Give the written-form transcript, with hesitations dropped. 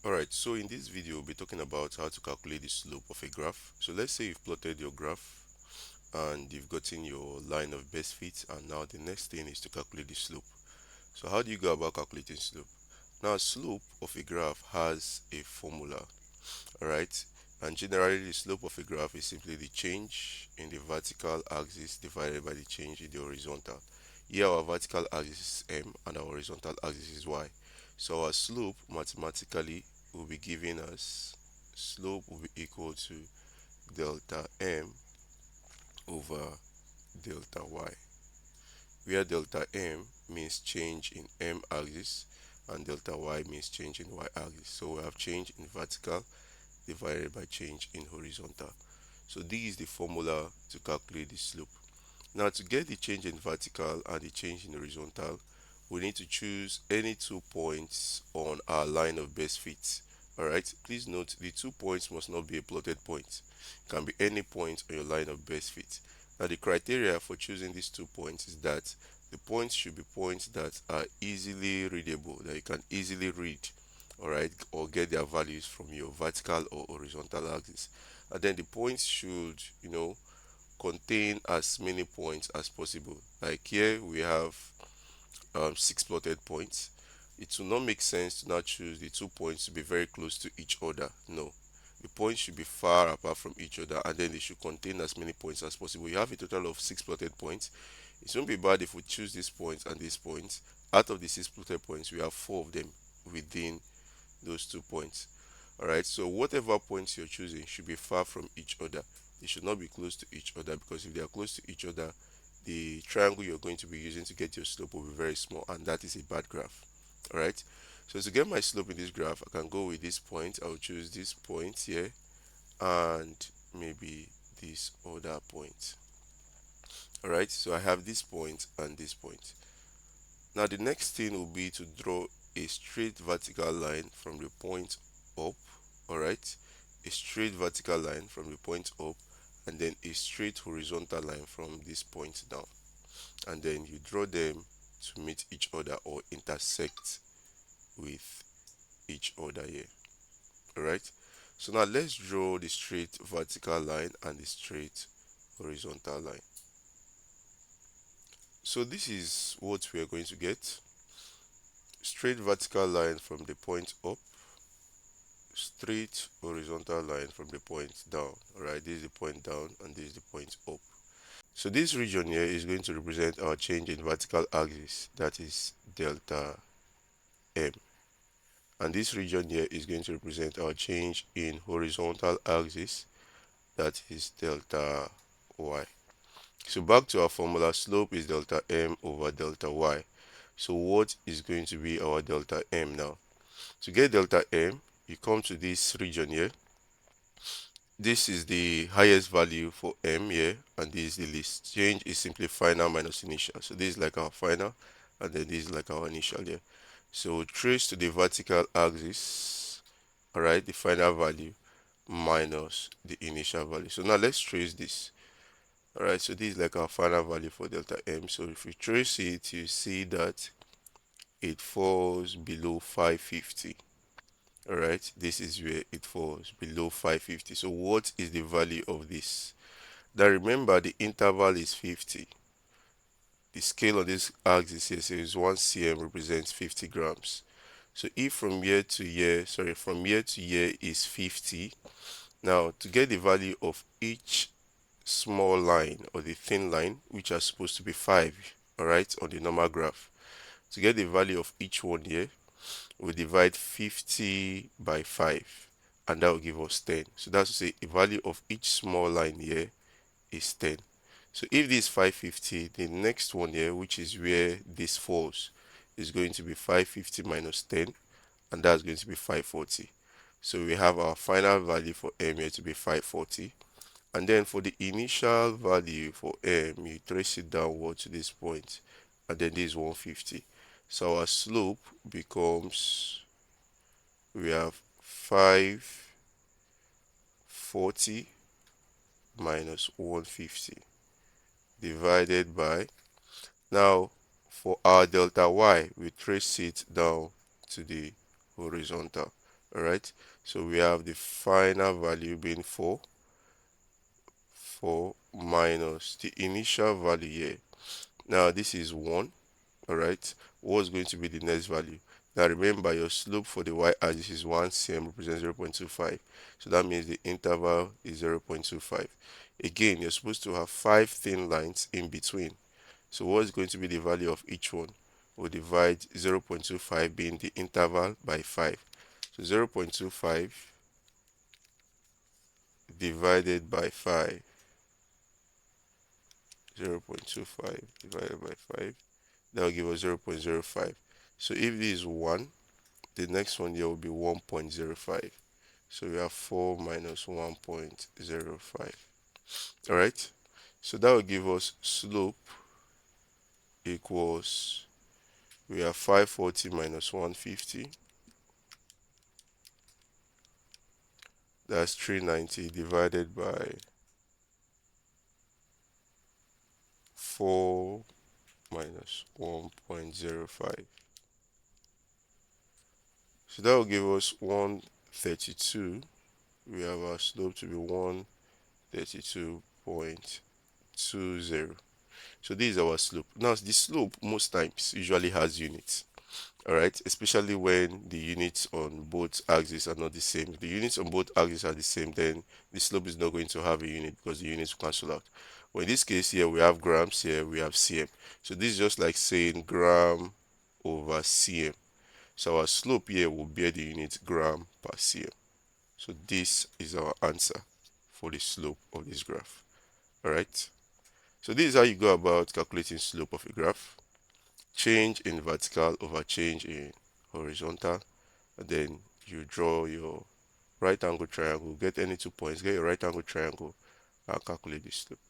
Alright, so in this video we'll be talking about how to calculate the slope of a graph. So let's say you've plotted your graph and you've gotten your line of best fit, and now the next thing is to calculate the slope. So how do you go about calculating slope? Now slope of a graph has a formula, alright? And generally the slope of a graph is simply the change in the vertical axis divided by the change in the horizontal. Here our vertical axis is m and our horizontal axis is y. So our slope mathematically will be giving us, slope will be equal to delta m over delta y, where delta m means change in m axis and delta y means change in y axis. So we have change in vertical divided by change in horizontal. So this is the formula to calculate the slope. Now to get the change in vertical and the change in horizontal, we need to choose any 2 points on our line of best fit. Alright, please note the 2 points must not be a plotted point. It can be any point on your line of best fit. Now the criteria for choosing these 2 points is that the points should be points that are easily readable, that you can easily read, alright, or get their values from your vertical or horizontal axis. And then the points should, contain as many points as possible. Like here we have 6 plotted points. It will not make sense to now choose the 2 points to be very close to each other. No, the points should be far apart from each other, and then they should contain as many points as possible. You have a total of 6 plotted points. It won't be bad if we choose these points and these points. Out of the 6 plotted points, we have 4 of them within those 2 points. Alright, so whatever points you're choosing should be far from each other. They should not be close to each other, because if they are close to each other, the triangle you're going to be using to get your slope will be very small, and that is a bad graph. Alright, so to get my slope in this graph, I can go with this point. I'll choose this point here and maybe this other point. Alright, so I have this point and this point. Now the next thing will be to draw a straight vertical line from the point up. Alright, a straight vertical line from the point up, and then a straight horizontal line from this point down, and then you draw them to meet each other or intersect with each other here. Alright, so now let's draw the straight vertical line and the straight horizontal line. So this is what we are going to get: straight vertical line from the point up, straight horizontal line from the point down. Alright, this is the point down and this is the point up. So this region here is going to represent our change in vertical axis, that is delta m, and this region here is going to represent our change in horizontal axis, that is delta y. So back to our formula, slope is delta m over delta y. So what is going to be our delta m now? To get delta m, you come to this region here. This is the highest value for m here, and this is the least. Change is simply final minus initial. So this is like our final, and then this is like our initial here. So trace to the vertical axis, alright, the final value minus the initial value. So now let's trace this. Alright, so this is like our final value for delta m. So if we trace it, you see that it falls below 550. Alright, this is where it falls, below 550. So what is the value of this? Now remember, the interval is 50. The scale on this axis here says 1 cm represents 50 grams. So if from year to year, from year to year is 50, now to get the value of each small line or the thin line, which are supposed to be 5, alright, on the normal graph, to get the value of each one here, we divide 50 by 5, and that will give us 10. So that's to say the value of each small line here is 10. So if this is 550, the next one here, which is where this falls, is going to be 550 minus 10, and that's going to be 540. So we have our final value for m here to be 540. And then for the initial value for m, you trace it downward to this point, and then this is 150. So our slope becomes, we have 540 minus 150 divided by, now for our delta y, we trace it down to the horizontal. All right, so we have the final value being 4 minus the initial value here. Now this is 1. All right, what's going to be the next value? Now remember, your slope for the y-axis is 1 cm, represents 0.25, so that means the interval is 0.25. Again, you're supposed to have 5 thin lines in between, so what's going to be the value of each one? We'll divide 0.25 being the interval by 5, so 0.25 divided by 5, 0.25 divided by 5, that will give us 0.05. So if this is 1, the next one here will be 1.05. So we have 4 minus 1.05. All right, so that will give us slope equals, we have 540 minus 150, that's 390, divided by 4 minus 1.05. So that will give us 132. We have our slope to be 132.20. So this is our slope. Now the slope most times usually has units. All right, especially when the units on both axes are not the same. If the units on both axes are the same, then the slope is not going to have a unit because the units will cancel out. But in this case here, we have grams, here we have cm. So this is just like saying gram over cm. So our slope here will bear the unit gram per cm. So this is our answer for the slope of this graph. All right, so this is how you go about calculating slope of a graph. Change in vertical over change in horizontal, and then you draw your right angle triangle, get any 2 points, get your right angle triangle, and calculate the slope.